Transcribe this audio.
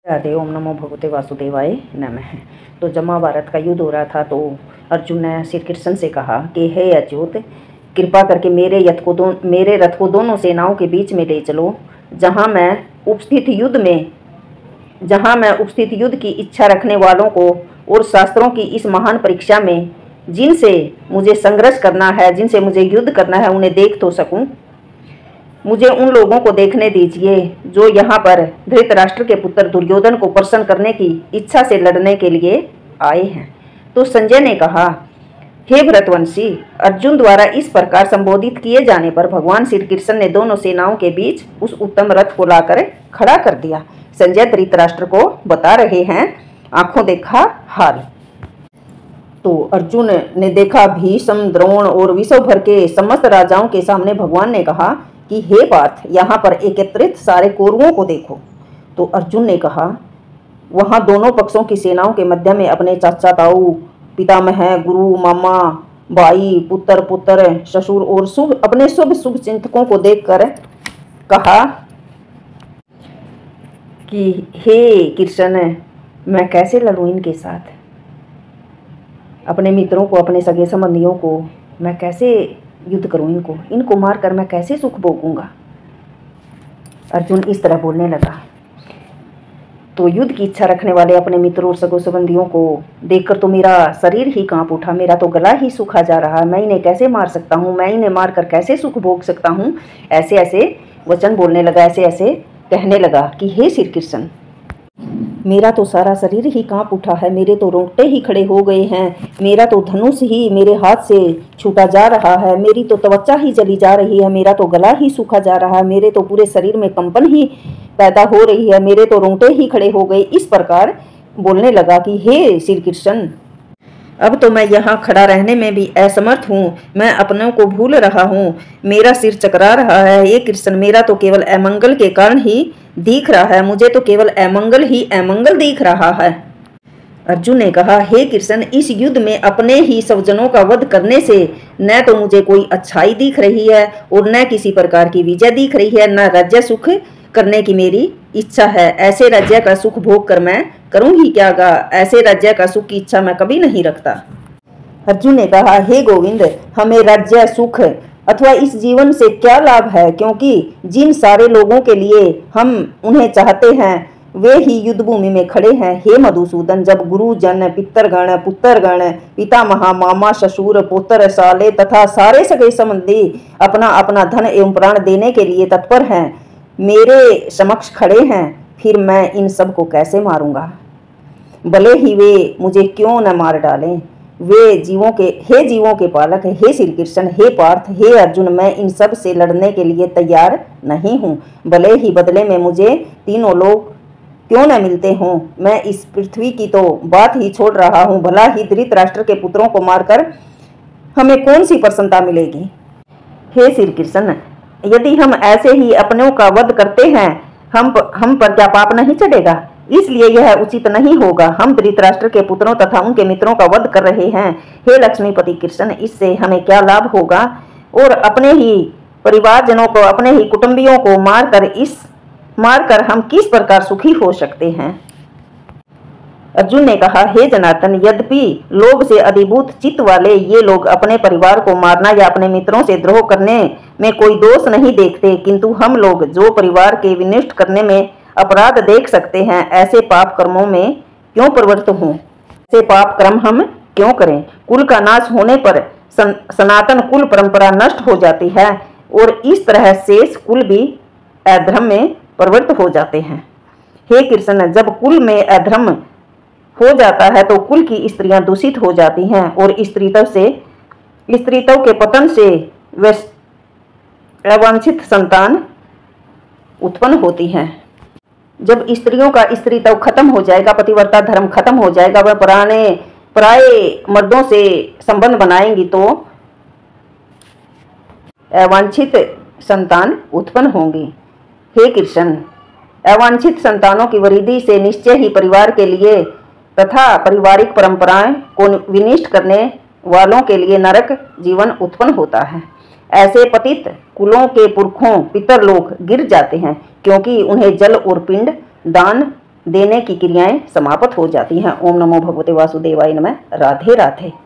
राधे। ओम नमो भगवते वासुदेवाय नमः। तो जब महाभारत का युद्ध हो रहा था तो अर्जुन ने श्री कृष्ण से कहा कि हे अच्युत, कृपा करके मेरे रथ को दोनों सेनाओं के बीच में ले चलो, जहां मैं उपस्थित युद्ध की इच्छा रखने वालों को और शास्त्रों की इस महान परीक्षा में जिनसे मुझे संघर्ष करना है, जिनसे मुझे युद्ध करना है, उन्हें देख तो सकूं। मुझे उन लोगों को देखने दीजिए जो यहाँ पर धृतराष्ट्र के पुत्र दुर्योधन को प्रसन्न करने की इच्छा से लड़ने के लिए आए हैं। तो संजय ने कहा, हे भरतवंशी, अर्जुन द्वारा इस प्रकार संबोधित किए जाने पर भगवान श्री कृष्ण ने दोनों सेनाओं के बीच उस उत्तम रथ को लाकर खड़ा कर दिया। संजय धृतराष्ट्र को बता रहे हैं आंखों देखा हाल। तो अर्जुन ने देखा भीष्म, द्रोण और विश्व भर के समस्त राजाओं के सामने भगवान ने कहा कि हे पार्थ, यहाँ पर एकत्रित सारे कौरवों को देखो। तो अर्जुन ने कहा, वहाँ दोनों पक्षों की सेनाओं के मध्य में अपने चाचा, ताऊ, पितामह, गुरु, मामा, भाई, पुत्र, ससुर और अपने शुभ चिंतकों को देखकर कहा कि हे कृष्ण, मैं कैसे लड़ूं इनके साथ, अपने मित्रों को, अपने सगे संबंधियों को मैं कैसे युद्ध करूं, इनको मारकर मैं कैसे सुख भोगूंगा। अर्जुन इस तरह बोलने लगा। तो युद्ध की इच्छा रखने वाले अपने मित्रों और सगे संबंधियों को देखकर तो मेरा शरीर ही कांप उठा, मेरा तो गला ही सूखा जा रहा। मैं इन्हें कैसे मार सकता हूँ, मैं इन्हें मारकर कैसे सुख भोग सकता हूँ। ऐसे ऐसे वचन बोलने लगा, ऐसे ऐसे कहने लगा कि हे श्री कृष्ण, मेरा तो सारा शरीर ही कांप उठा है, मेरे तो रोंगटे ही खड़े हो गए हैं, मेरा तो धनुष ही मेरे हाथ से छूटा जा रहा है, मेरी तो त्वचा ही जली जा रही है, मेरा तो गला ही सूखा जा रहा है, मेरे तो पूरे शरीर में कंपन ही पैदा हो रही है, मेरे तो रोंगटे ही खड़े हो गए। इस प्रकार बोलने लगा कि हे श्री कृष्ण, अब तो मैं यहाँ खड़ा रहने में भी असमर्थ हूँ, मैं अपनों को भूल रहा हूँ, मेरा सिर चकरा रहा है। हे कृष्ण, मेरा तो केवल अमंगल के कारण ही दिख रहा है, मुझे तो केवल अमंगल दिख रहा है। अर्जुन ने कहा, हे कृष्ण, इस युद्ध में अपने ही स्वजनों का वध करने से न तो मुझे कोई अच्छाई दिख रही है और न किसी प्रकार की विजय दिख रही है, न राज्य सुख करने की मेरी इच्छा है। ऐसे राज्य का सुख भोग कर मैं करूं ही क्या गा, ऐसे राज्य का सुख की इच्छा मैं कभी नहीं रखता। अर्जुन ने कहा, हे गोविंद, हमें राज्य सुख अथवा इस जीवन से क्या लाभ है, क्योंकि जिन सारे लोगों के लिए हम उन्हें चाहते हैं वे ही युद्ध भूमि में खड़े हैं। हे मधुसूदन, जब गुरुजन, पितरगण, पुत्रगण, पितामह, मामा, ससुर, पुत्र, साले तथा सारे सगे संबंधी अपना अपना धन एवं प्राण देने के लिए तत्पर हैं, मेरे समक्ष खड़े हैं, फिर मैं इन सब को कैसे मारूंगा। भले ही वे मुझे क्यों न मार डालें। हे जीवों के पालक, हे श्री कृष्ण, हे पार्थ, हे अर्जुन, मैं इन सब से लड़ने के लिए तैयार नहीं हूँ। भले ही बदले में मुझे तीनों लोग क्यों न मिलते हों, मैं इस पृथ्वी की तो बात ही छोड़ रहा हूँ। भला ही धृतराष्ट्र के पुत्रों को मारकर हमें कौन सी प्रसन्नता मिलेगी। हे श्री कृष्ण, यदि हम ऐसे ही अपनों का वध करते हैं, हम पर क्या पाप नहीं चढ़ेगा। इसलिए यह उचित नहीं होगा। हम धृतराष्ट्र के पुत्रों तथा उनके मित्रों का वध कर रहे हैं। हे लक्ष्मीपति कृष्ण, इससे हमें क्या लाभ होगा और अपने ही परिवारजनों को, अपने ही कुटुंबियों को मारकर हम किस प्रकार सुखी हो सकते हैं। अर्जुन ने कहा, हे जनार्दन, यद्यपि लोभ से अधिभूत चित्त वाले ये लोग अपने परिवार को मारना या अपने मित्रों से द्रोह करने में कोई दोष नहीं देखते, किंतु हम लोग जो परिवार के विनष्ट करने में अपराध देख सकते हैं, ऐसे पाप कर्मों में क्यों प्रवृत्त हों, ऐसे पाप कर्म हम क्यों करें। कुल का नाश होने पर सनातन कुल परंपरा नष्ट हो जाती है और इस तरह शेष कुल भी अधर्म में प्रवृत्त हो जाते हैं। हे कृष्ण, जब कुल में अधर्म हो जाता है तो कुल की स्त्रियां दूषित हो जाती हैं और स्त्रीत्व के पतन से अवांछित संतान उत्पन्न होती हैं। जब स्त्रियों का स्त्रीत्व खत्म हो जाएगा, पतिव्रता धर्म खत्म हो जाएगा, वह पराये मर्दों से संबंध बनाएंगी तो अवांछित संतान उत्पन्न होंगी। हे कृष्ण, अवांछित संतानों की वृद्धि से निश्चय ही परिवार के लिए तथा पारिवारिक परंपराएं को विनिष्ट करने वालों के लिए नरक जीवन उत्पन्न होता है। ऐसे पतित कुलों के पुरखों पितर लोग गिर जाते हैं, क्योंकि उन्हें जल और पिंड दान देने की क्रियाएं समाप्त हो जाती हैं। ओम नमो भगवते वासुदेवाय नमः। राधे राधे।